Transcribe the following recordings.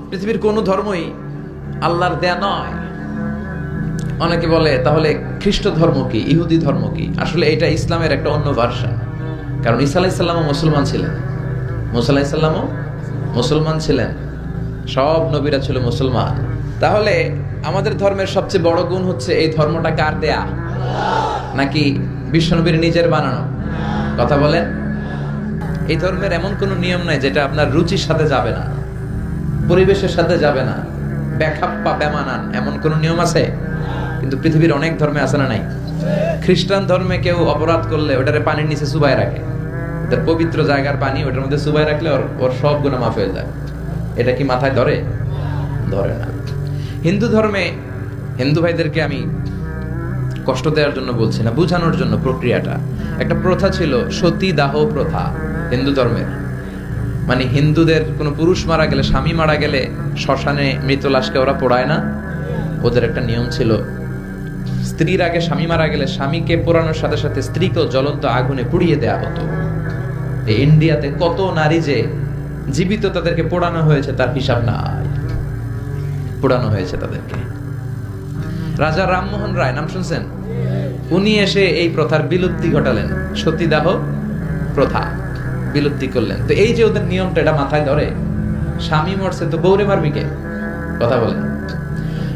পৃথিবীর কোনো ধর্মই আল্লাহর দেয়া নয়। অনেকে বলে তাহলে খ্রিস্ট ধর্ম কি, ইহুদি ধর্ম কি? আসলে এটা ইসলামের একটা অন্য ভার্সন। কারণ ঈসা আলাইহিস সালামও মুসলমান ছিলেন, মুসা আলাইহিস সালামও মুসলমান ছিলেন, সব নবীরা ছিল মুসলমান। তাহলে আমাদের ধর্মের সবচেয়ে বড় গুণ হচ্ছে এই ধর্মটা কার দেয়া, নাকি বিশ্বনবীর নিজের বানানো? কথা বলেন। এই ধর্মের এমন কোনো নিয়ম নাই যেটা আপনার রুচির সাথে যাবে না, পরিবেশের সাথে যাবে না, বেখাপ্পা বেমানান এমন কোন নিয়ম আছে? কিন্তু পৃথিবীর অনেক ধর্মে আছে না নাই? খ্রিস্টান ধর্মে কেউ অপরাধ করলে ওটারে পানির নিচে চুবায় রাখে, তার পবিত্র জায়গার পানি ওটার মধ্যে চুবায় রাখলে ওর সব গুনাহ মাফ হয়ে যায়। এটা কি মাথায় ধরে? ধরে না। হিন্দু ধর্মে, হিন্দু ভাইদেরকে আমি কষ্ট দেওয়ার জন্য বলছি না, বোঝানোর জন্য। প্রক্রিয়াটা একটা প্রথা ছিল, সতী দাহ প্রথা হিন্দু ধর্মের। মানে হিন্দুদের কোনো পুরুষ মারা গেলে, স্বামী মারা গেলে শ্মশানে মৃত লাশকে ওরা পোড়ায় না। ওদের একটা নিয়ম ছিল, স্ত্রীর আগে স্বামী মারা গেলে স্বামীকে পোড়ানোর সাথে সাথে স্ত্রীকেও জ্বলন্ত আগুনে পুড়িয়ে দেয়া হতো। এই ইন্ডিয়াতে কত নারী যে জীবিত তাদেরকে পোড়ানো হয়েছে তার হিসাব নাই, পোড়ানো হয়েছে তাদেরকে। রাজা রামমোহন রায়, নাম শুনছেন? উনি এসে এই প্রথার বিলুপ্তি ঘটালেন, সতীদাহ প্রথা বিলুপ্তি করলেন। তো এই যে ওদের নিয়মটা, এটা মাথায় ধরে? স্বামী মরছে তো বউরে মারবি কে? কথা বলেন।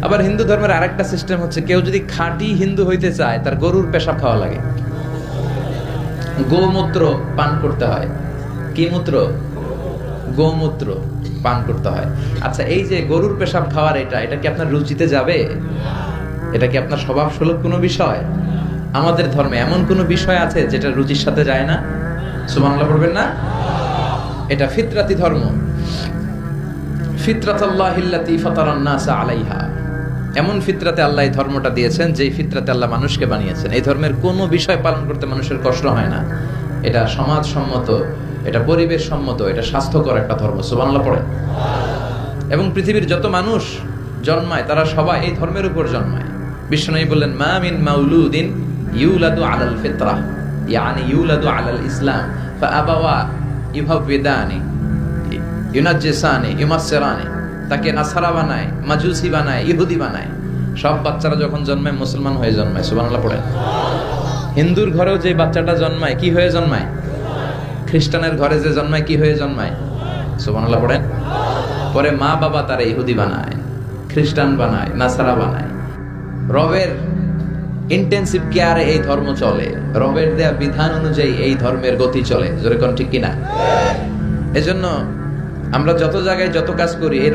আবার হিন্দু ধর্মের আরেকটা সিস্টেম হচ্ছে, কেউ যদি খাঁটি হিন্দু হইতে চায় তার গরুর পেশাব খাওয়া লাগে, গোমূত্র পান করতে হয়। কি মূত্র? গোমূত্র পান করতে হয়। আচ্ছা, এই যে গরুর পেশাব খাওয়ার এটা কি আপনার রুচিতে যাবে? এটা কি আপনার স্বভাব সুলভ কোনো বিষয়? আমাদের ধর্মে এমন কোনো বিষয় আছে যেটা রুচির সাথে যায় না? সুবহানাল্লাহ পড়বেন না? এটা ফিতরাতি ধর্ম। ফিতরাতাল্লাহিল্লাতী ফাতারান নাসা আলাইহা। এমন ফিতরাতে আল্লাহ এই ধর্মটা দিয়েছেন, যেই ফিতরাতে আল্লাহ মানুষকে বানিয়েছেন। এই ধর্মের কোনো বিষয় পালন করতে মানুষের কষ্ট হয় না। এটা সমাজসম্মত, এটা পরিবেশ সম্মত, এটা স্বাস্থ্যকর একটা ধর্ম। সুবহানাল্লাহ পড়েন। এবং পৃথিবীর যত মানুষ জন্মায় তারা সবাই এই ধর্মের উপর জন্মায়। বিশ্বনবী বললেন, মা মিন মাউলুদিন ইউলাদু আলাল ফিতরাহ, ইয়ানি ইউলাদু আলাল ইসলাম ফাআবাওয়া ইউহাব্বিদানি ইউনাজ্জিসানি ইউমাসসিরানি। তাকে নাসারা বানায়, মাজুসি বানায়, ইহুদি বানায়। সব বাচ্চারা যখন জন্মায় মুসলমান হয়ে জন্মায়। সুবহানাল্লাহ পড়েন। হিন্দুর ঘরেও যে বাচ্চাটা জন্মায় কি হয়ে জন্মায়? খ্রিস্টানের ঘরে যে জন্মায় কি হয়ে জন্মায়? সুবহানাল্লাহ পড়েন। পরে মা বাবা তারা ইহুদি বানায়, খ্রিস্টান বানায়, নাসারা বানায়। রবের ইন্টেন্সিভ কেয়ারে এই ধর্ম চলে, রবের দেয়া বিধান অনুযায়ী এই ধর্মের গতি চলে। জোরে কোন ঠিক কিনা? এজন্য আমরা যত জায়গায় যত কাজ করি, এই